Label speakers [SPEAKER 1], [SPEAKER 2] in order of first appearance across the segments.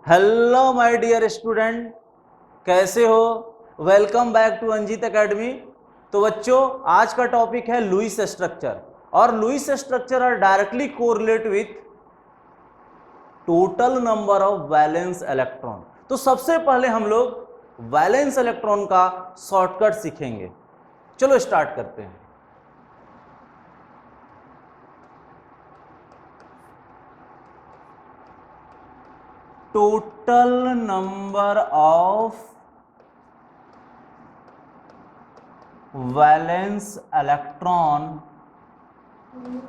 [SPEAKER 1] Hello my dear student, कैसे हो? Welcome back to Anjit academy. तो बच्चों, आज का टॉपिक है लुईस स्ट्रक्चर, और Lewis structure are directly correlate with total number of valence electron. तो सबसे पहले हम लोग वैलेंस इलेक्ट्रॉन का शॉर्टकट सीखेंगे। चलो स्टार्ट करते हैं। Total number of valence electron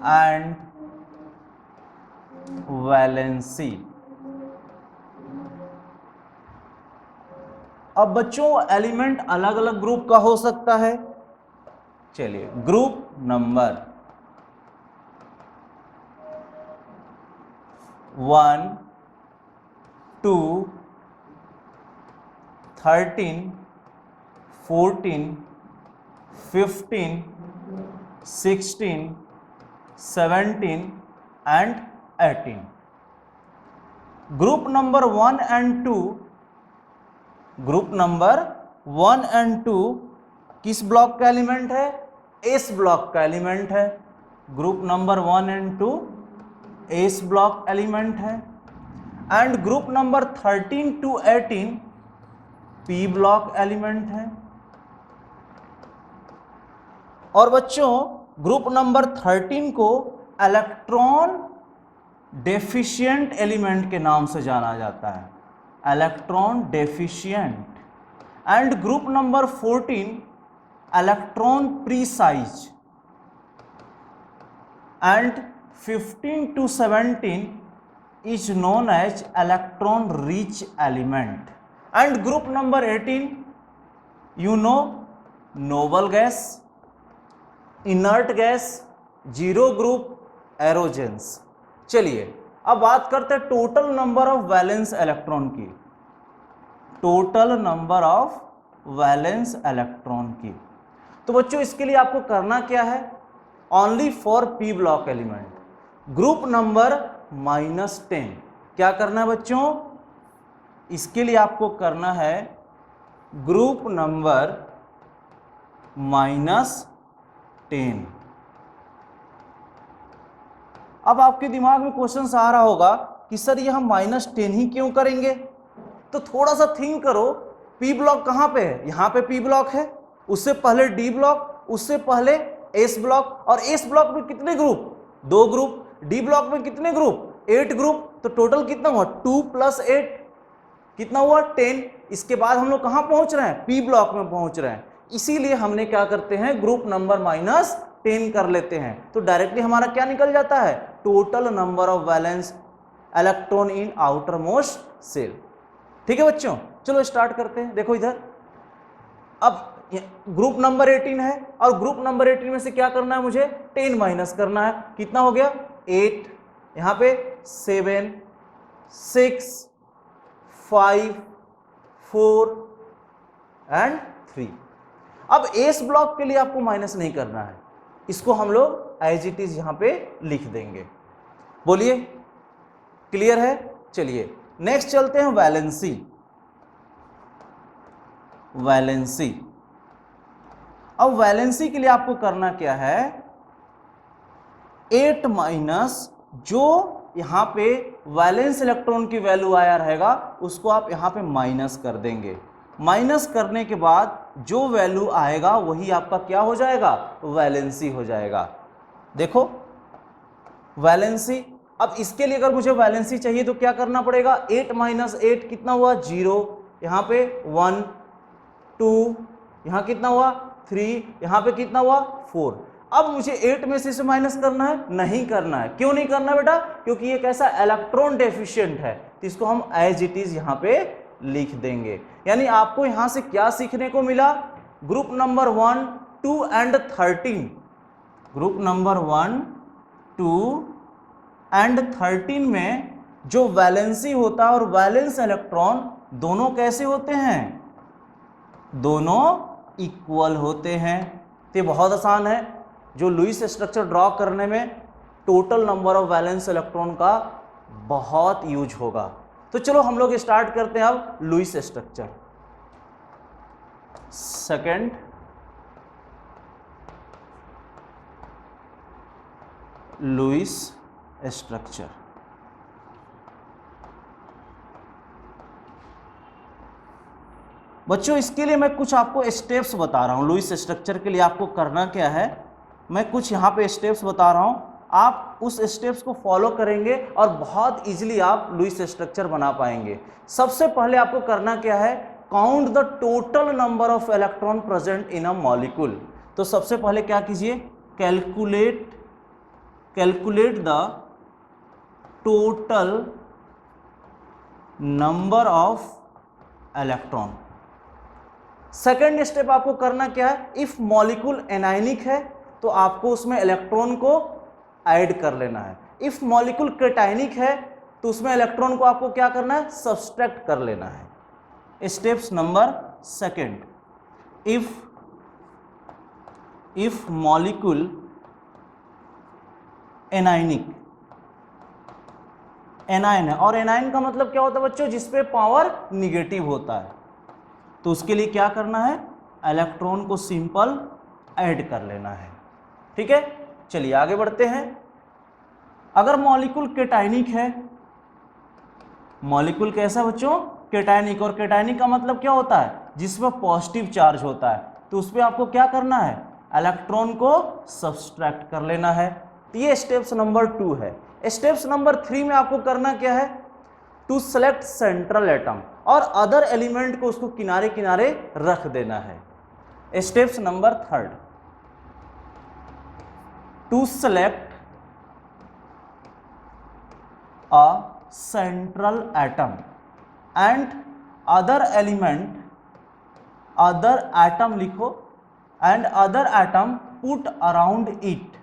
[SPEAKER 1] and valency. अब बच्चों, एलिमेंट अलग अलग ग्रुप का हो सकता है। चलिए, group number 1, 2, 13, 14, 15, 16, 17 and 18। Group number 1 and 2, group number 1 and 2 किस ब्लॉक का एलिमेंट है? एस ब्लॉक का एलिमेंट है। Group number 1 and 2 S block element है। And group number 13 to 18 P block element है। और बच्चों, ग्रुप नंबर 13 को इलेक्ट्रॉन डेफिशिएंट एलिमेंट के नाम से जाना जाता है, electron deficient. And group number 14 electron precise. And 15 to 17 is known as electron rich element. And group number 18, you know, noble gas, inert gas, zero group, aerogens. चलिए अब बात करते हैं total number of valence electron की। Total number of valence electron की। तो बच्चों, इसके लिए आपको करना क्या है? Only for P block element group number -10 क्या करना है बच्चों? इसके लिए आपको करना है ग्रुप नंबर -10। अब आपके दिमाग में क्वेश्चन आ रहा होगा कि सर ये हम -10 ही क्यों करेंगे? तो थोड़ा सा थिंक करो, पी ब्लॉक कहाँ पे है? यहाँ पे पी ब्लॉक है, उससे पहले डी ब्लॉक, उससे पहले एस ब्लॉक, और एस ब्लॉक में कितने ग्रुप? 2 ग्रुप। डी ब्लॉक में कितने ग्रुप? 8 ग्रुप। तो टोटल कितना हुआ? 2 + 8 कितना हुआ? 10। इसके बाद हम लोग कहां पहुंच रहे हैं? पी ब्लॉक में पहुंच रहे हैं। इसीलिए हमने क्या करते हैं, ग्रुप नंबर -10 कर लेते हैं। तो डायरेक्टली हमारा क्या निकल जाता है? Total number of valence electron in outer most shell. ठीक है बच्चों, चलो स्टार्ट करते हैं। देखो इधर, अब ग्रुप नंबर 18 है, और ग्रुप नंबर 18 में से क्या करना है मुझे? 10 माइनस करना है। कितना हो गया? 8, यहाँ पे 7, 6, 5, 4 एंड 3। अब एस ब्लॉक के लिए आपको माइनस नहीं करना है, इसको हम लोग एज इट इज यहां पे लिख देंगे। बोलिए, क्लियर है? चलिए नेक्स्ट चलते हैं वैलेंसी। वैलेंसी, अब वैलेंसी के लिए आपको करना क्या है? 8 माइनस जो यहां पे वैलेंस इलेक्ट्रॉन की वैल्यू आया रहेगा, उसको आप यहां पे माइनस कर देंगे। माइनस करने के बाद जो वैल्यू आएगा वही आपका क्या हो जाएगा? वैलेंसी हो जाएगा। देखो वैलेंसी। अब इसके लिए अगर मुझे वैलेंसी चाहिए तो क्या करना पड़ेगा? 8 माइनस 8 कितना हुआ? 0। यहां पे 1, 2, यहां कितना हुआ? 3, यहां पे कितना हुआ? 4। अब मुझे 8 में से माइनस करना है? नहीं करना है। क्यों नहीं करना बेटा? क्योंकि ये कैसा इलेक्ट्रॉन डेफिशिएंट है, तो इसको हम एज इट इज यहां पे लिख देंगे। यानी आपको यहां से क्या सीखने को मिला? Group number 1, 2 and 13। Group number 1, 2 and 13 में जो वैलेंसी होता है और वैलेंस इलेक्ट्रॉन दोनों कैसे होते हैं? दोनों इक्वल होते हैं। तो ये बहुत आसान है। जो लुईस स्ट्रक्चर ड्रॉ करने में total number of valence electron का बहुत यूज होगा। तो चलो हम लोग स्टार्ट करते हैं अब Lewis structure. Second Lewis structure. बच्चों इसके लिए मैं कुछ आपको स्टेप्स बता रहा हूं। लुईस स्ट्रक्चर के लिए आपको करना क्या है, मैं कुछ यहां पे स्टेप्स बता रहा हूं, आप उस स्टेप्स को फॉलो करेंगे और बहुत इजीली आप लुईस स्ट्रक्चर बना पाएंगे। सबसे पहले आपको करना क्या है, count the total number of electron present in a molecule. तो सबसे पहले क्या कीजिए, calculate the total number of electron. Second step आपको करना क्या है, इफ मॉलिक्यूल एनायनिक है तो आपको उसमें इलेक्ट्रॉन को ऐड कर लेना है। इफ मॉलिक्यूल कैटायनिक है तो उसमें इलेक्ट्रॉन को आपको क्या करना है, सब्सट्रैक्ट कर लेना है। Steps number second, if molecule anionic, anion है, और एनायन का मतलब क्या होता है बच्चों, जिसपे पावर निगेटिव होता है, तो उसके लिए क्या करना है, इलेक्ट्रॉन को सिंपल ऐड कर लेना है। ठीक है, चलिए आगे बढ़ते हैं। अगर मॉलिक्यूल कैटायनिक है, मॉलिक्यूल कैसा बच्चों, कैटायनिक, और कैटायनिक का मतलब क्या होता है, जिसमें पॉजिटिव चार्ज होता है, तो उस पर आपको क्या करना है, इलेक्ट्रॉन को सब्सट्रैक्ट कर लेना है। तो ये स्टेप्स नंबर 2 है। स्टेप्स नंबर 3 में आपको करना क्या है, टू सेलेक्ट सेंट्रल एटम, और अदर एलिमेंट को उसको किनारे किनारे रख देना है। Steps number 3, to select a central atom and other element, other atom लिखो, and other atom put around it,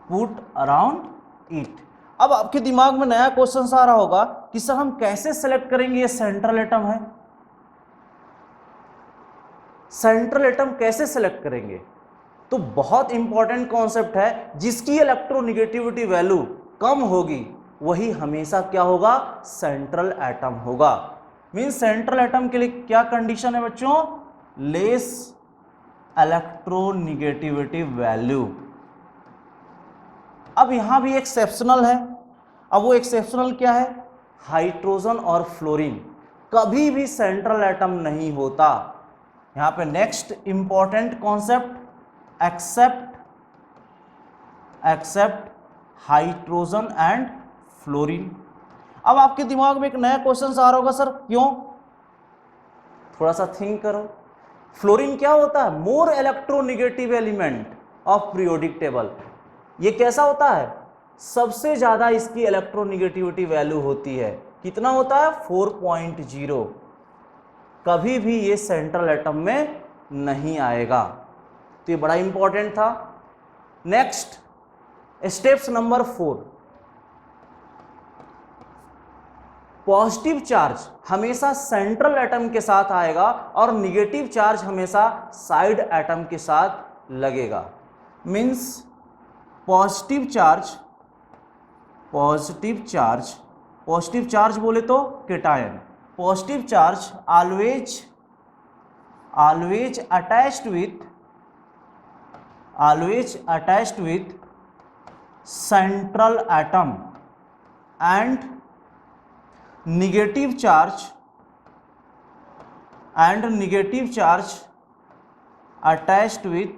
[SPEAKER 1] put around it। अब आपके दिमाग में नया क्वेश्चन आ रहा होगा कि सर हम कैसे सेलेक्ट करेंगे, ये सेंट्रल एटम है, सेंट्रल एटम कैसे सेलेक्ट करेंगे। तो बहुत इंपॉर्टेंट कॉन्सेप्ट है, जिसकी इलेक्ट्रोनिगेटिविटी वैल्यू कम होगी वही हमेशा क्या होगा, सेंट्रल एटम होगा। मींस सेंट्रल एटम के लिए क्या कंडीशन है बच्चों, लेस इलेक्ट्रोनिगेटिविटी वैल्यू। अब यहां भी एक्सेप्शनल है। अब वो एक्सेप्शनल क्या है, हाइड्रोजन और फ्लोरीन कभी भी सेंट्रल एटम नहीं होता। यहां पे next important concept, except hydrogen and fluorine. अब आपके दिमाग में एक नया क्वेश्चन आ रहा होगा, सर क्यों, थोड़ा सा थिंक करो। फ्लोरीन क्या होता है, more electronegative element of periodic table. ये कैसा होता है, सबसे ज्यादा इसकी इलेक्ट्रोनिगेटिविटी वैल्यू होती है, कितना होता है, 4.0। कभी भी ये सेंट्रल एटम में नहीं आएगा। तो ये बड़ा इंपॉर्टेंट था। Next steps number 4, positive charge हमेशा सेंट्रल एटम के साथ आएगा और निगेटिव चार्ज हमेशा साइड एटम के साथ लगेगा। मींस पॉजिटिव चार्ज बोले तो cation, positive charge always attached with central atom and negative charge attached with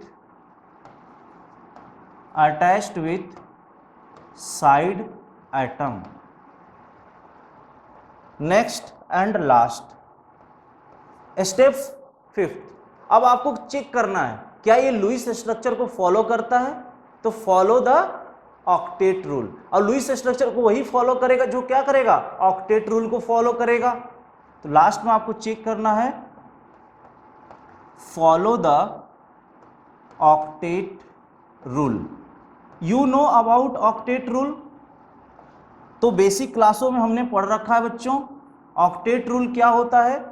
[SPEAKER 1] side atom। Next and last steps 5। अब आपको चेक करना है क्या ये लुईस स्ट्रक्चर को फॉलो करता है, तो फॉलो द ऑक्टेट रूल। और लुईस स्ट्रक्चर को वही फॉलो करेगा जो क्या करेगा, ऑक्टेट रूल को फॉलो करेगा। तो लास्ट में आपको चेक करना है, follow the octet rule. You know about octet rule, तो बेसिक क्लासों में हमने पढ़ रखा है बच्चों। ऑक्टेट रूल क्या होता है,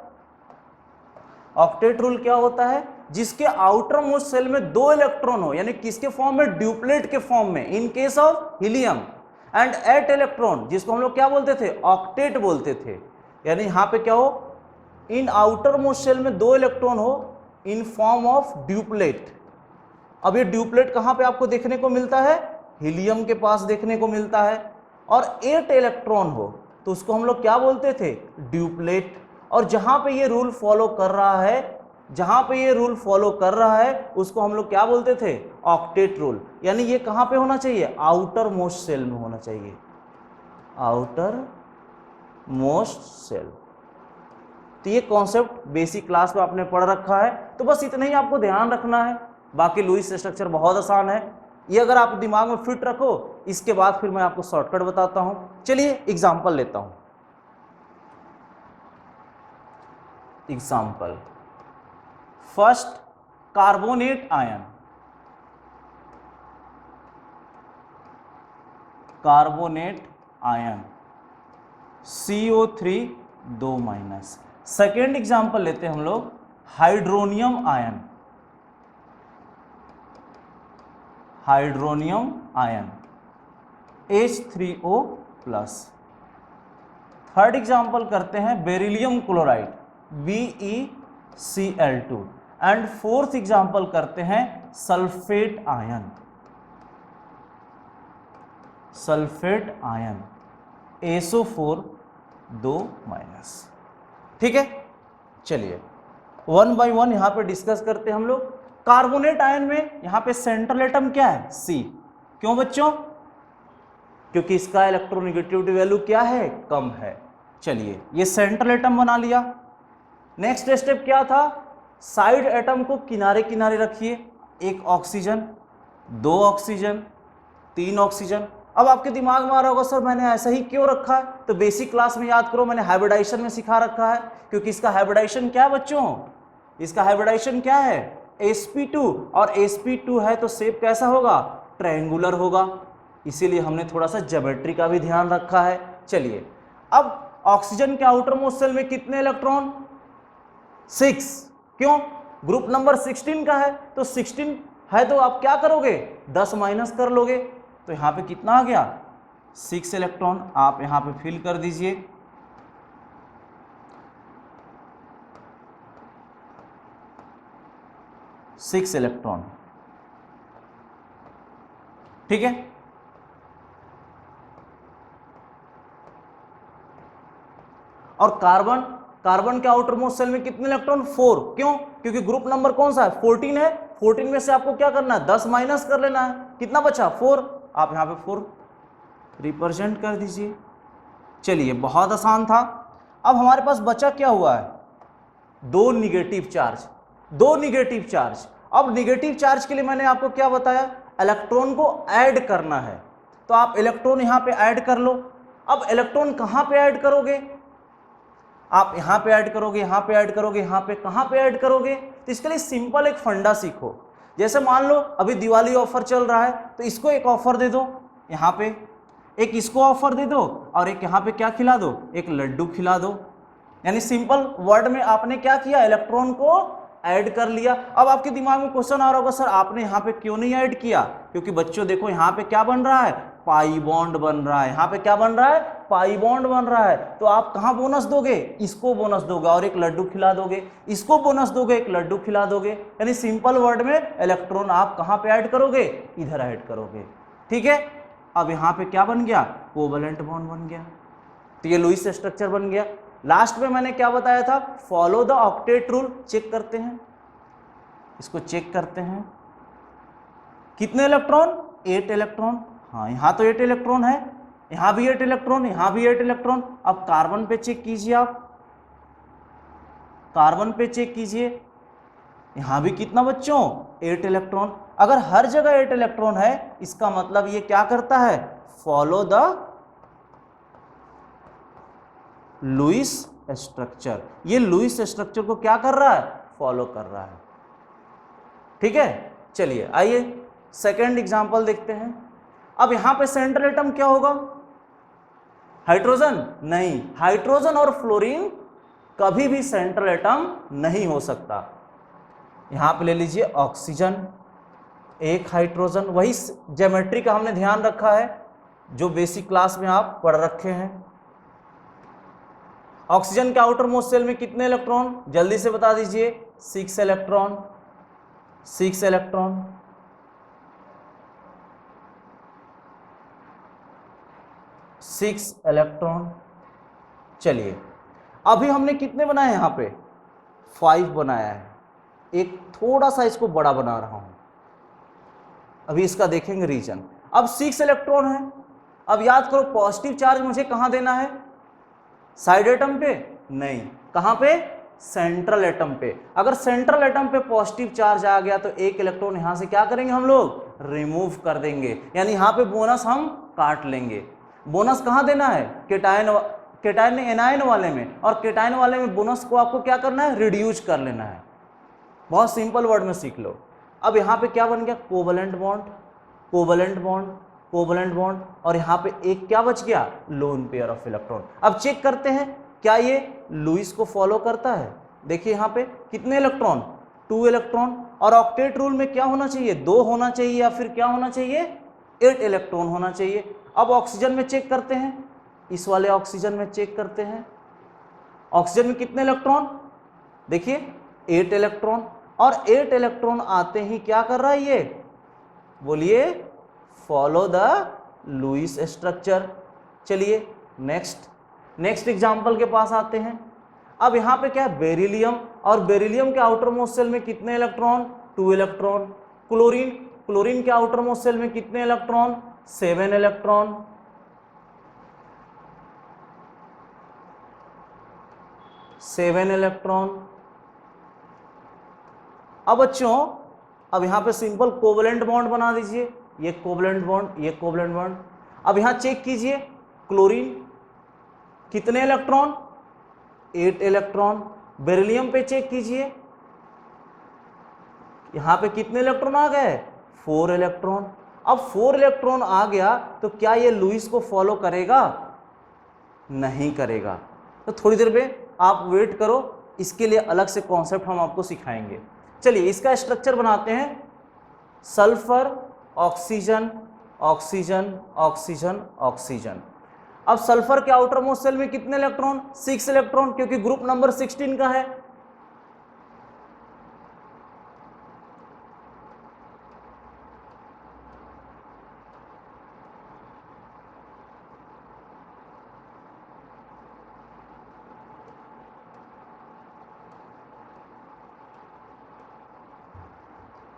[SPEAKER 1] ऑक्टेट रूल क्या होता है, जिसके आउटर मोस्ट सेल में 2 इलेक्ट्रॉन हो, यानी किसके फॉर्म में, ड्यूप्लेट के फॉर्म में, in case of helium. And 8 electron जिसको हम लोग क्या बोलते थे, ऑक्टेट बोलते थे। यानी यहां पे क्या हो, इन आउटर मोस्ट शेल में 2 इलेक्ट्रॉन हो इन फॉर्म ऑफ ड्यूप्लेट। अब ये ड्यूप्लेट कहां पे आपको देखने को मिलता है, हीलियम के पास देखने को मिलता है। और 8 इलेक्ट्रॉन हो तो उसको हम लोग क्या बोलते थे, ड्यूप्लेट। और जहां पे ये रूल फॉलो कर रहा है, जहां पे ये रूल फॉलो कर रहा है उसको हम लोग क्या बोलते थे, ऑक्टेट रूल। यानी ये कहां पे होना चाहिए, आउटर मोस्ट सेल में होना चाहिए, आउटर मोस्ट सेल। तो ये कॉन्सेप्ट बेसिक क्लास में आपने पढ़ रखा है, तो बस इतना ही आपको ध्यान रखना है। बाकी लुईस स्ट्रक्चर बहुत आसान है, ये अगर आप दिमाग में फिट रखो, इसके बाद फिर मैं आपको शॉर्टकट बताता हूं। चलिए एग्जांपल लेता हूं। Example first, carbonate ion, carbonate ion CO3 2-। Second example लेते हैं हम लोग, hydronium ion, hydronium ion H3O+। Third example करते हैं beryllium chloride BeCl2। And fourth example करते हैं sulphate ion, sulphate ion SO4 2-। ठीक है, चलिए वन बाय वन यहां पे डिस्कस करते हैं हम लोग। कार्बोनेट आयन में यहां पे सेंट्रल एटम क्या है, C। क्यों बच्चों, क्योंकि इसका इलेक्ट्रोनेगेटिविटी वैल्यू क्या है, कम है। चलिए ये सेंट्रल एटम बना लिया। नेक्स्ट स्टेप क्या था, साइड एटम को किनारे किनारे रखिए, एक ऑक्सीजन, 2 ऑक्सीजन, 3 ऑक्सीजन। अब आपके दिमाग में आ रहा होगा सर मैंने ऐसा ही क्यों रखा है, तो बेसिक क्लास में याद करो, मैंने हाइब्रिडाइजेशन में सिखा रखा है। क्योंकि इसका हाइब्रिडाइजेशन क्या है बच्चों, इसका हाइब्रिडाइजेशन क्या है, sp2। और sp2 है तो शेप कैसा होगा, ट्रायंगुलर होगा। इसीलिए हमने थोड़ा सा ज्योमेट्री का भी ध्यान रखा है। चलिए अब ऑक्सीजन के आउटर मोस्ट शेल में कितने इलेक्ट्रॉन, 6। क्यों, ग्रुप नंबर 16 का है, तो 16 है तो आप क्या करोगे, 10 माइनस कर लोगे। तो यहां पे कितना आ गया, 6 इलेक्ट्रॉन। आप यहां पे फिल कर दीजिए। सिक्स इलेक्ट्रॉन, ठीक है। और कार्बन, कार्बन के आउटर मोस्ट शेल में कितने इलेक्ट्रॉन, 4। क्यों, क्योंकि ग्रुप नंबर कौन सा है, 14 है। 14 में से आपको क्या करना है, 10 माइनस कर लेना है। कितना बचा, 4। आप यहां पे 4 रिप्रेजेंट कर दीजिए। चलिए बहुत आसान था। अब हमारे पास बचा क्या हुआ है, 2 निगेटिव चार्ज, 2 निगेटिव चार्ज। अब निगेटिव चार्ज के लिए मैंने आपको क्या बताया, इलेक्ट्रॉन को ऐड करना है। तो आप इलेक्ट्रॉन यहां पे ऐड कर लो। अब इलेक्ट्रॉन कहां पे ऐड करोगे, आप यहां पे ऐड करोगे, यहां पे ऐड करोगे, यहां पे कहां पे ऐड करोगे। तो इसके लिए सिंपल एक फंडा सीखो। जैसे मान लो अभी दिवाली ऑफर चल रहा है, तो इसको एक ऑफर दे दो, यहां पे एक इसको ऑफर दे दो, और एक यहां पे क्या खिला दो, एक लड्डू खिला दो। यानी सिंपल वर्ड में आपने क्या किया, इलेक्ट्रॉन को ऐड कर लिया। अब आपके दिमाग में क्वेश्चन आ रहा होगा सर आपने यहां पे क्यों नहीं ऐड किया, क्योंकि बच्चों देखो यहां पे क्या बन रहा है, पाई बॉन्ड बन रहा है। यहां पे क्या बन रहा है, पाई बॉन्ड बन रहा है। तो आप कहां बोनस दोगे, इसको बोनस दोगे और एक लड्डू खिला दोगे, इसको बोनस दोगे, एक लड्डू खिला दोगे। यानी सिंपल वर्ड में इलेक्ट्रॉन आप कहां पे ऐड करोगे, इधर ऐड करोगे। ठीक है, अब यहां पे क्या बन गया, कोवैलेंट बॉन्ड बन गया। तो ये लुईस स्ट्रक्चर बन गया। लास्ट में मैंने क्या बताया था, follow the octet rule. Check करते हैं, इसको चेक करते हैं, कितने इलेक्ट्रॉन, 8 इलेक्ट्रॉन। हाँ यहां तो 8 इलेक्ट्रॉन है, यहां भी 8 इलेक्ट्रॉन, यहां भी 8 इलेक्ट्रॉन। अब कार्बन पे चेक कीजिए, आप कार्बन पे चेक कीजिए, यहां भी कितना बच्चों, 8 इलेक्ट्रॉन। अगर हर जगह 8 इलेक्ट्रॉन है, इसका मतलब ये क्या करता है, फॉलो द लुईस स्ट्रक्चर। ये लुईस स्ट्रक्चर को क्या कर रहा है, फॉलो कर रहा है। ठीक है, चलिए आइए सेकेंड एग्जांपल देखते हैं। अब यहां पे सेंट्रल एटम क्या होगा, हाइड्रोजन नहीं, हाइड्रोजन और फ्लोरीन कभी भी सेंट्रल एटम नहीं हो सकता। यहां पे ले लीजिए ऑक्सीजन, एक हाइड्रोजन, वही ज्योमेट्री का हमने ध्यान रखा है। जो बेसिक क्लास में आप पढ़ रखे हैं। ऑक्सीजन के आउटर मोस्ट शेल में कितने इलेक्ट्रॉन, जल्दी से बता दीजिए। 6 इलेक्ट्रॉन, 6 इलेक्ट्रॉन। 6 इलेक्ट्रॉन। चलिए अभी हमने कितने बनाए यहाँ पे, 5 बनाया है। एक थोड़ा सा इसको बड़ा बना रहा हूं, अभी इसका देखेंगे रीजन। अब 6 इलेक्ट्रॉन है। अब याद करो पॉजिटिव चार्ज मुझे कहां देना है, साइड एटम पे नहीं, कहां पे, सेंट्रल एटम पे। अगर सेंट्रल एटम पे पॉजिटिव चार्ज आ गया तो एक इलेक्ट्रॉन यहां से क्या करेंगे हम लोग, रिमूव कर देंगे, यानी यहां पे बोनस हम काट लेंगे। बोनस कहां देना है, केटायन एनायन वाले में, और केटायन वाले में बोनस को आपको क्या करना है, रिड्यूस कर लेना है। बहुत सिंपल वर्ड में सीख लो। अब यहाँ पे क्या बन गया, covalent bond, covalent bond, covalent bond, और यहाँ पे एक क्या बच गया, लोन पेयर ऑफ इलेक्ट्रॉन। अब चेक करते हैं क्या ये लुईस को फॉलो करता है। देखिए यहाँ पे कितने इलेक्ट्रॉन, 2 इलेक्ट्रॉन, और ऑक्टेट रूल में क्या होना चाहिए, 2 होना चाहिए, या फिर क्या होना चाहिए, 8 इलेक्ट्रॉन होना चाहिए। अब ऑक्सीजन में चेक करते हैं, इस वाले ऑक्सीजन में चेक करते हैं, ऑक्सीजन में कितने इलेक्ट्रॉन, देखिए 8 इलेक्ट्रॉन, और 8 इलेक्ट्रॉन आते ही क्या कर रहा है ये, बोलिए, फॉलो द लुईस स्ट्रक्चर। चलिए नेक्स्ट एग्जांपल के पास आते हैं। अब यहाँ पे क्या है, बेरिलियम, और बेरिलियम के आउटर मोस्ट शेल में कितने इलेक्ट्रॉन, 2 इलेक्ट्रॉन। क्लोरीन, क्लोरीन के आउटर मोस्ट शेल में कितने इलेक्ट्रॉन, 7 इलेक्ट्रॉन। Seven electron. अब बच्चों अब यहां पे सिंपल कोवलेंट बॉन्ड बना दीजिए, ये कोवलेंट बॉन्ड, ये कोवलेंट बॉन्ड। अब यहां चेक कीजिए, क्लोरीन कितने इलेक्ट्रॉन, 8 इलेक्ट्रॉन। बेरिलियम पे चेक कीजिए, यहां पे कितने इलेक्ट्रॉन आ गए, 4 इलेक्ट्रॉन। अब 4 इलेक्ट्रॉन आ गया तो क्या ये लुईस को फॉलो करेगा, नहीं करेगा। तो थोड़ी देर में आप वेट करो, इसके लिए अलग से कॉन्सेप्ट हम आपको सिखाएंगे। चलिए इसका स्ट्रक्चर बनाते हैं, sulphur, oxygen, oxygen, oxygen, oxygen. अब सल्फर के आउटर मोस्ट शेल में कितने इलेक्ट्रॉन, 6 इलेक्ट्रॉन, क्योंकि ग्रुप नंबर 16 का है।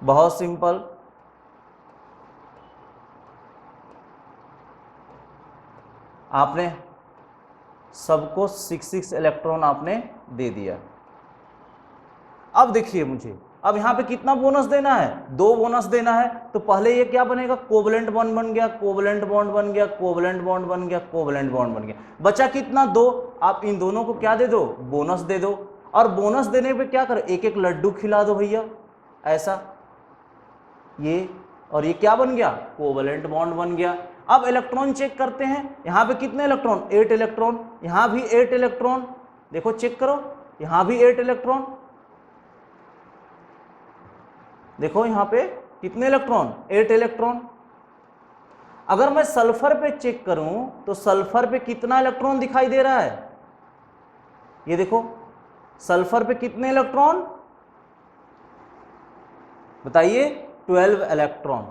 [SPEAKER 1] बहुत सिंपल, आपने सबको 6 इलेक्ट्रॉन आपने दे दिया। अब देखिए मुझे, अब यहां पे कितना बोनस देना है, 2 बोनस देना है। तो पहले ये क्या बनेगा, कोवलेंट बॉन्ड बन गया, कोवलेंट बॉन्ड बन गया, कोवलेंट बॉन्ड बन गया, कोवलेंट बॉन्ड बन गया। बचा कितना, 2। आप इन दोनों को क्या दे दो, बोनस दे दो। और बोनस देने पे क्या करो, एक एक लड्डू खिला दो भैया, ऐसा, ये, और ये क्या बन गया, कोवलेंट बॉन्ड बन गया। अब इलेक्ट्रॉन चेक करते हैं, यहां पे कितने इलेक्ट्रॉन, 8 इलेक्ट्रॉन, यहां भी 8 इलेक्ट्रॉन, देखो चेक करो, यहां भी 8 इलेक्ट्रॉन, देखो यहां पे कितने इलेक्ट्रॉन, 8 इलेक्ट्रॉन। अगर मैं सल्फर पे चेक करूं तो सल्फर पे कितना इलेक्ट्रॉन दिखाई दे रहा है, ये देखो सल्फर पे कितने इलेक्ट्रॉन, बताइए, 12 इलेक्ट्रॉन,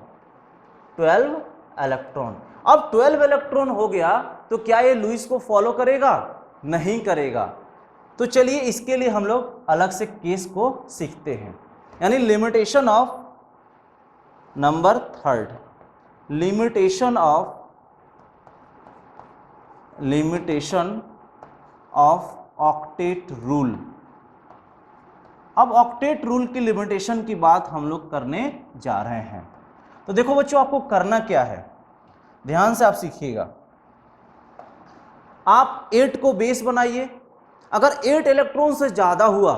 [SPEAKER 1] 12 इलेक्ट्रॉन। अब 12 इलेक्ट्रॉन हो गया तो क्या ये लुईस को फॉलो करेगा, नहीं करेगा। तो चलिए इसके लिए हम लोग अलग से केस को सीखते हैं, यानी limitation of number 3, limitation of octet rule. अब ऑक्टेट रूल की लिमिटेशन की बात हम लोग करने जा रहे हैं। तो देखो बच्चों, आपको करना क्या है, ध्यान से आप सीखिएगा। आप 8 को बेस बनाइए। अगर 8 इलेक्ट्रॉन से ज्यादा हुआ,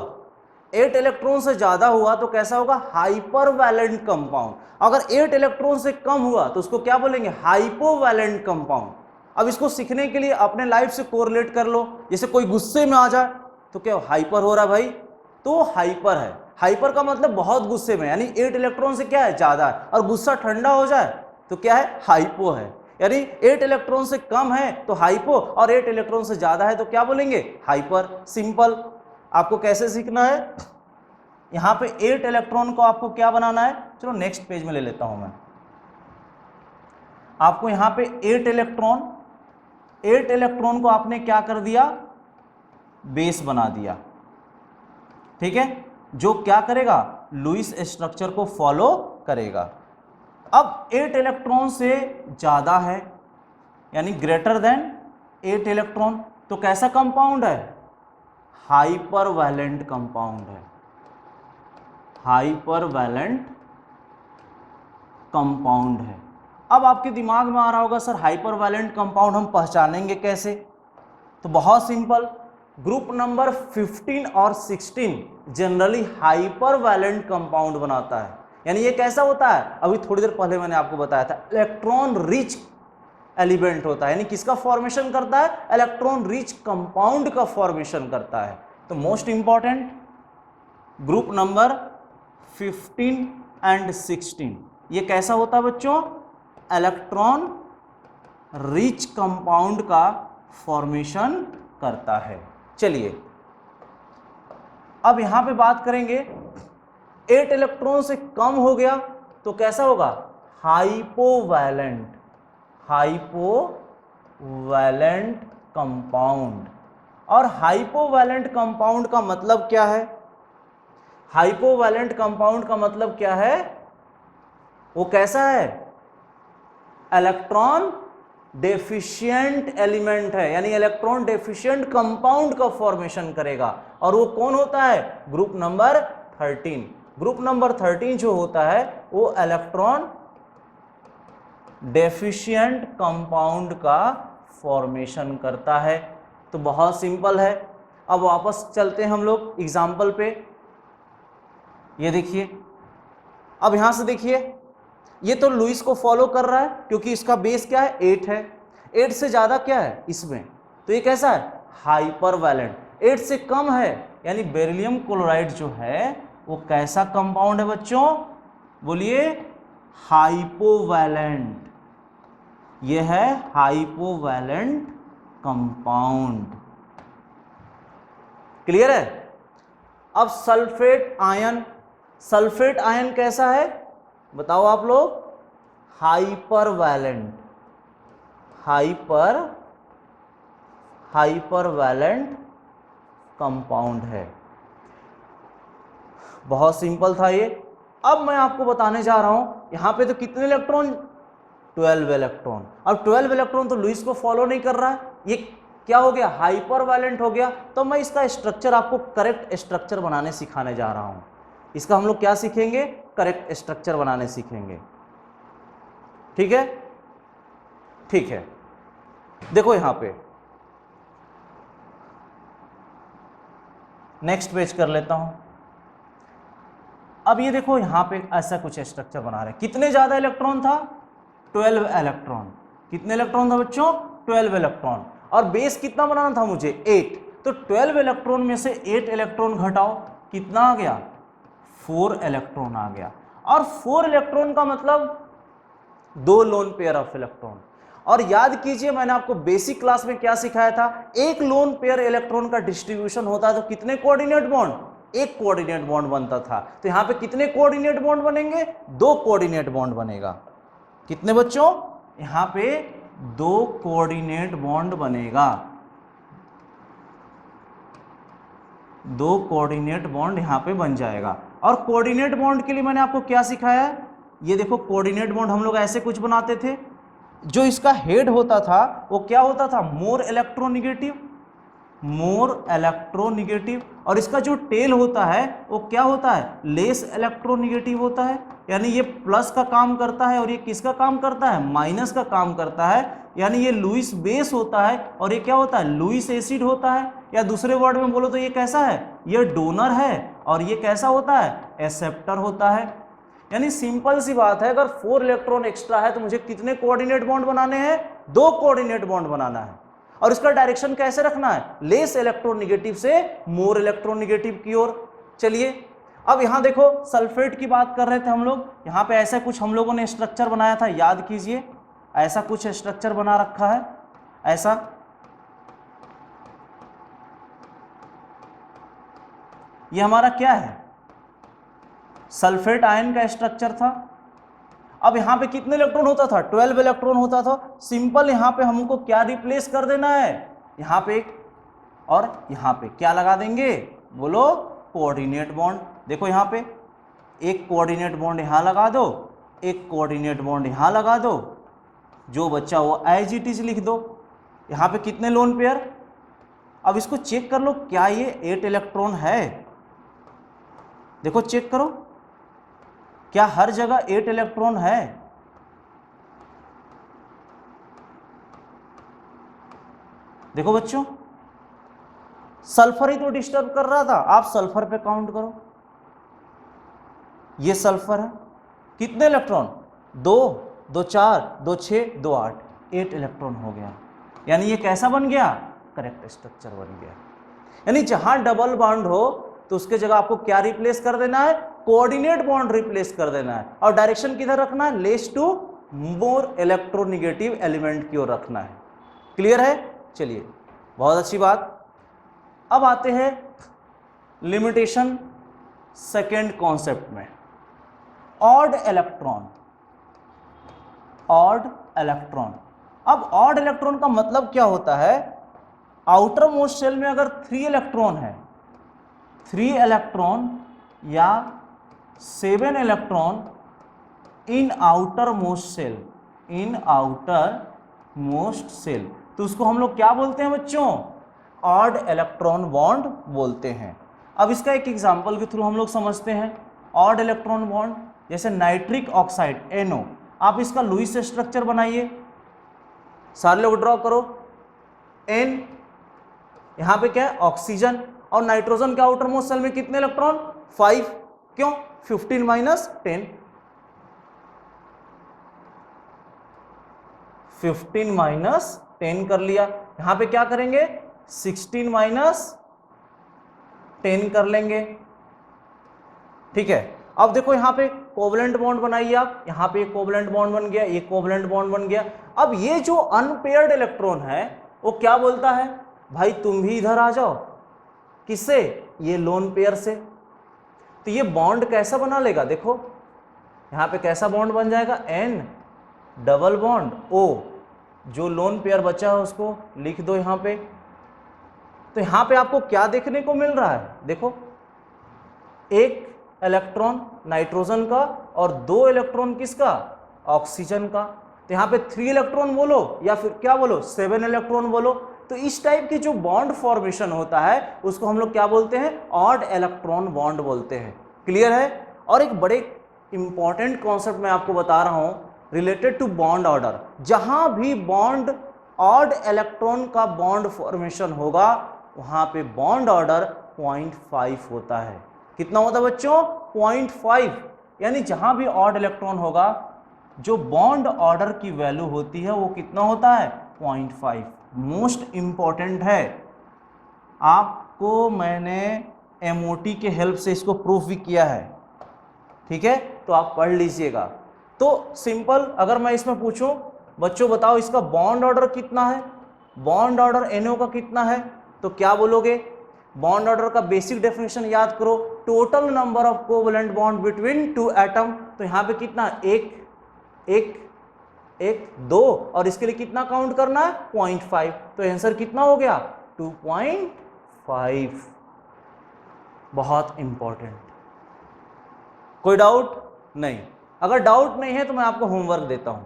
[SPEAKER 1] 8 इलेक्ट्रॉन से ज्यादा हुआ तो कैसा होगा, हाइपर वैलेंट कंपाउंड। अगर 8 इलेक्ट्रॉन से कम हुआ तो उसको क्या बोलेंगे, हाइपोवैलेंट कंपाउंड। अब इसको सीखने के लिए अपने लाइफ से कोरिलेट कर लो। जैसे कोई गुस्से में आ जाए तो क्या हाइपर हो रहा है भाई, तो हाइपर है। हाइपर का मतलब बहुत गुस्से में, यानी 8 इलेक्ट्रॉन से क्या है, ज्यादा है। और गुस्सा ठंडा हो जाए तो क्या है, हाइपो है। यानी 8 इलेक्ट्रॉन से कम है तो हाइपो, और 8 इलेक्ट्रॉन से ज्यादा है तो क्या बोलेंगे, हाइपर। सिंपल। आपको कैसे सीखना है, यहां पे 8 इलेक्ट्रॉन को आपको क्या बनाना है, चलो नेक्स्ट पेज में ले लेता हूं मैं। आपको यहां पे 8 इलेक्ट्रॉन को आपने क्या कर दिया, बेस बना दिया, ठीक है, जो क्या करेगा, लुईस स्ट्रक्चर को फॉलो करेगा। अब 8 इलेक्ट्रॉन से ज्यादा है यानी ग्रेटर देन 8 इलेक्ट्रॉन, तो कैसा कंपाउंड है, हाइपर वैलेंट कंपाउंड है, हाइपर वैलेंट कंपाउंड है। अब आपके दिमाग में आ रहा होगा सर हाइपर वैलेंट कंपाउंड हम पहचानेंगे कैसे, तो बहुत सिंपल, ग्रुप नंबर 15 और 16 जनरली हाइपर वैलेंट कंपाउंड बनाता है। यानी ये कैसा होता है, अभी थोड़ी देर पहले मैंने आपको बताया था, इलेक्ट्रॉन रिच एलिमेंट होता है, यानी किसका फॉर्मेशन करता है, इलेक्ट्रॉन रिच कंपाउंड का फॉर्मेशन करता है। तो most important group number 15 and 16 ये कैसा होता है बच्चों, इलेक्ट्रॉन रिच कंपाउंड का फॉर्मेशन करता है। चलिए अब यहां पे बात करेंगे, 8 इलेक्ट्रॉन से कम हो गया तो कैसा होगा, हाइपोवैलेंट, हाइपोवैलेंट कंपाउंड। और हाइपोवैलेंट कंपाउंड का मतलब क्या है, हाइपोवैलेंट कंपाउंड का मतलब क्या है, वो कैसा है, इलेक्ट्रॉन डेफिशिएंट एलिमेंट है, यानी इलेक्ट्रॉन डेफिशिएंट कंपाउंड का फॉर्मेशन करेगा। और वो कौन होता है, ग्रुप नंबर 13। ग्रुप नंबर 13 जो होता है वो इलेक्ट्रॉन डेफिशिएंट कंपाउंड का फॉर्मेशन करता है। तो बहुत सिंपल है। अब वापस चलते हैं हम लोग एग्जाम्पल पे। ये देखिए, अब यहां से देखिए, ये तो लुईस को फॉलो कर रहा है क्योंकि इसका बेस क्या है, 8 है, 8 से ज्यादा क्या है इसमें, तो ये कैसा है, हाइपर वैलेंट। 8 से कम है यानी बेरिलियम क्लोराइड जो है वो कैसा कंपाउंड है बच्चों, बोलिए, हाइपोवैलेंट। ये है हाइपोवैलेंट कंपाउंड। क्लियर है। अब सल्फेट आयन, सल्फेट आयन कैसा है बताओ आप लोग, hyper valent, hyper valent compound है। बहुत सिंपल था ये। अब मैं आपको बताने जा रहा हूं, यहां पे तो कितने इलेक्ट्रॉन, 12 इलेक्ट्रॉन। अब 12 इलेक्ट्रॉन तो लुईस को फॉलो नहीं कर रहा है, ये क्या हो गया, हाइपर वैलेंट हो गया। तो मैं इसका स्ट्रक्चर आपको करेक्ट स्ट्रक्चर बनाने सिखाने जा रहा हूं। इसका हम लोग क्या सीखेंगे, करेक्ट स्ट्रक्चर बनाने सीखेंगे। ठीक है, ठीक है। देखो यहां पे नेक्स्ट पेज कर लेता हूं। अब ये देखो यहां पे ऐसा कुछ स्ट्रक्चर बना रहे हैं। कितने ज्यादा इलेक्ट्रॉन था, 12 इलेक्ट्रॉन। कितने इलेक्ट्रॉन था बच्चों, 12 इलेक्ट्रॉन। और बेस कितना बनाना था मुझे, 8। तो 12 इलेक्ट्रॉन में से 8 इलेक्ट्रॉन घटाओ, कितना आ गया, 4 इलेक्ट्रॉन आ गया। और 4 इलेक्ट्रॉन का मतलब 2 लोन पेयर ऑफ इलेक्ट्रॉन। और याद कीजिए मैंने आपको बेसिक क्लास में क्या सिखाया था, एक लोन पेयर इलेक्ट्रॉन का डिस्ट्रीब्यूशन होता है तो कितने कोऑर्डिनेट बॉन्ड, एक कोऑर्डिनेट बॉन्ड बनता था। तो यहां पे कितने कोऑर्डिनेट बॉन्ड बनेंगे, 2 कोऑर्डिनेट बॉन्ड बनेगा। कितने बच्चों, यहां पे 2 कोऑर्डिनेट बॉन्ड बनेगा, 2 कोऑर्डिनेट बॉन्ड यहां पे बन जाएगा। और कोऑर्डिनेट बॉन्ड के लिए मैंने आपको क्या सिखाया है, ये देखो कोऑर्डिनेट बॉन्ड हम लोग ऐसे कुछ बनाते थे। जो इसका हेड होता था वो क्या होता था, मोर इलेक्ट्रोनिगेटिव, मोर इलेक्ट्रोनिगेटिव। और इसका जो टेल होता है वो क्या होता है, लेस इलेक्ट्रोनिगेटिव होता है। यानी ये प्लस का काम करता है और ये किसका काम करता है, माइनस का काम करता है। यानी ये लुईस बेस होता है और ये क्या होता है, लुईस एसिड होता है। या दूसरे वर्ड में बोलो तो ये कैसा है, ये डोनर है और ये कैसा होता है, एक्सेप्टर होता है। यानी सिंपल सी बात है, अगर 4 इलेक्ट्रॉन एक्स्ट्रा है तो मुझे कितने कोऑर्डिनेट बॉन्ड बनाने हैं, 2 कोऑर्डिनेट बॉन्ड बनाना है। और इसका डायरेक्शन कैसे रखना है, लेस इलेक्ट्रोनिगेटिव से मोर इलेक्ट्रोनिगेटिव की ओर। चलिए अब यहां देखो सल्फेट की बात कर रहे थे हम लोग, यहां पे ऐसा कुछ हम लोगों ने स्ट्रक्चर बनाया था, याद कीजिए। ऐसा कुछ स्ट्रक्चर बना रखा है, ऐसा। ये हमारा क्या है, सल्फेट आयन का स्ट्रक्चर था। अब यहां पे कितने इलेक्ट्रॉन होता था, 12 इलेक्ट्रॉन होता था। सिंपल यहां पे हमको क्या रिप्लेस कर देना है, यहां पे और यहां पे क्या लगा देंगे, बोलो कोऑर्डिनेट बॉन्ड। देखो यहां पे एक कोऑर्डिनेट बॉन्ड यहां लगा दो, एक कोऑर्डिनेट बॉन्ड यहां लगा दो, जो बच्चा वो एज इट इज लिख दो। यहां पे कितने लोन पेयर, अब इसको चेक कर लो, क्या ये 8 इलेक्ट्रॉन है, देखो चेक करो, क्या हर जगह 8 इलेक्ट्रॉन है। देखो बच्चों, सल्फर ही तो डिस्टर्ब कर रहा था, आप सल्फर पे काउंट करो, ये सल्फर है, कितने इलेक्ट्रॉन, 2, 2 4, 2 6, 2 8, 8 इलेक्ट्रॉन हो गया। यानी ये कैसा बन गया, करेक्ट स्ट्रक्चर बन गया। यानी जहां डबल बॉन्ड हो तो उसके जगह आपको क्या रिप्लेस कर देना है, कोऑर्डिनेट बॉन्ड रिप्लेस कर देना है, और डायरेक्शन किधर रखना है, less to more electronegative element की ओर रखना है। क्लियर है, चलिए बहुत अच्छी बात। अब आते हैं लिमिटेशन सेकेंड कॉन्सेप्ट में, ऑड इलेक्ट्रॉन। ऑड इलेक्ट्रॉन, अब ऑड इलेक्ट्रॉन का मतलब क्या होता है, आउटर मोस्ट शेल में अगर 3 इलेक्ट्रॉन है, 3 इलेक्ट्रॉन या 7 electron in outer most shell, in outer most shell, तो उसको हम लोग क्या बोलते हैं बच्चों, ऑड इलेक्ट्रॉन बॉन्ड बोलते हैं। अब इसका एक एग्जांपल के थ्रू हम लोग समझते हैं ऑड इलेक्ट्रॉन बॉन्ड। जैसे नाइट्रिक ऑक्साइड NO, आप इसका लुईस स्ट्रक्चर बनाइए, सारे लोग ड्रॉ करो। N यहां पे क्या है, ऑक्सीजन, और नाइट्रोजन के आउटर मोस्ट सेल में कितने इलेक्ट्रॉन, 5, क्यों, 15 माइनस 10, 15 माइनस 10 कर लिया। यहां पे क्या करेंगे, 16 माइनस 10 कर लेंगे, ठीक है। अब देखो यहां पे कोवलेंट बॉन्ड बनाइए आप, यहां पे एक कोवलेंट बॉन्ड बन गया, एक कोवलेंट बॉन्ड बन गया। अब ये जो अनपेयर्ड इलेक्ट्रॉन है वो क्या बोलता है, भाई तुम भी इधर आ जाओ, किससे, ये लोन पेयर से। तो ये बॉन्ड कैसा बना लेगा, देखो यहां पे कैसा बॉन्ड बन जाएगा, N डबल बॉन्ड O, जो लोन पेयर बचा है उसको लिख दो यहां पे। तो यहां पे आपको क्या देखने को मिल रहा है, देखो एक इलेक्ट्रॉन नाइट्रोजन का और 2 इलेक्ट्रॉन किसका, ऑक्सीजन का। तो यहां पे 3 इलेक्ट्रॉन बोलो या फिर क्या बोलो, 7 इलेक्ट्रॉन बोलो। तो इस टाइप की जो बॉन्ड फॉर्मेशन होता है उसको हम लोग क्या बोलते हैं, ऑड इलेक्ट्रॉन बॉन्ड बोलते हैं। क्लियर है। और एक बड़े इंपॉर्टेंट कॉन्सेप्ट मैं आपको बता रहा हूं रिलेटेड टू बॉन्ड ऑर्डर, जहां भी बॉन्ड ऑड इलेक्ट्रॉन का बॉन्ड फॉर्मेशन होगा वहां पे बॉन्ड ऑर्डर 0.5 होता है। कितना होता है बच्चों, 0.5। यानी जहां भी ऑड इलेक्ट्रॉन होगा जो बॉन्ड ऑर्डर की वैल्यू होती है वो कितना होता है, 0.5। मोस्ट इंपॉर्टेंट है, आपको मैंने MOT के हेल्प से इसको प्रूफ भी किया है, ठीक है, तो आप पढ़ लीजिएगा। तो सिंपल, अगर मैं इसमें पूछूं बच्चों बताओ इसका बॉन्ड ऑर्डर कितना है, बॉन्ड ऑर्डर NO का कितना है, तो क्या बोलोगे, बॉन्ड ऑर्डर का बेसिक डेफिनेशन याद करो, total number of covalent bond between 2 atom. तो यहां पे कितना, एक एक एक 2, और इसके लिए कितना काउंट करना है, 0.5। तो आंसर कितना हो गया, 2.5। बहुत इंपॉर्टेंट, कोई डाउट नहीं। अगर डाउट नहीं है तो मैं आपको होमवर्क देता हूं।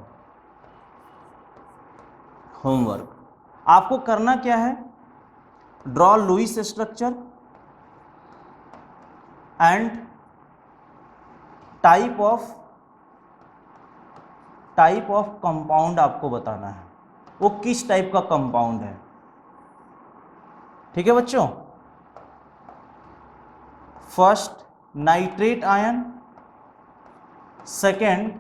[SPEAKER 1] होमवर्क आपको करना क्या है, draw Lewis structure and type of compound आपको बताना है, वो किस टाइप का कंपाउंड है, ठीक है बच्चों। First nitrate ion, second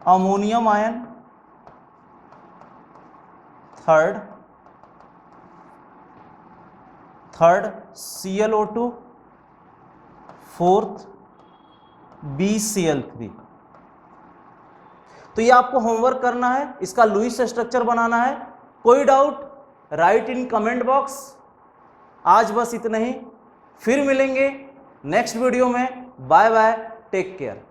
[SPEAKER 1] ammonium ion, third ClO2, fourth BCl3। तो ये आपको होमवर्क करना है, इसका लुईस स्ट्रक्चर बनाना है। कोई doubt write in comment box. आज बस इतना ही, फिर मिलेंगे नेक्स्ट वीडियो में। Bye bye, take care.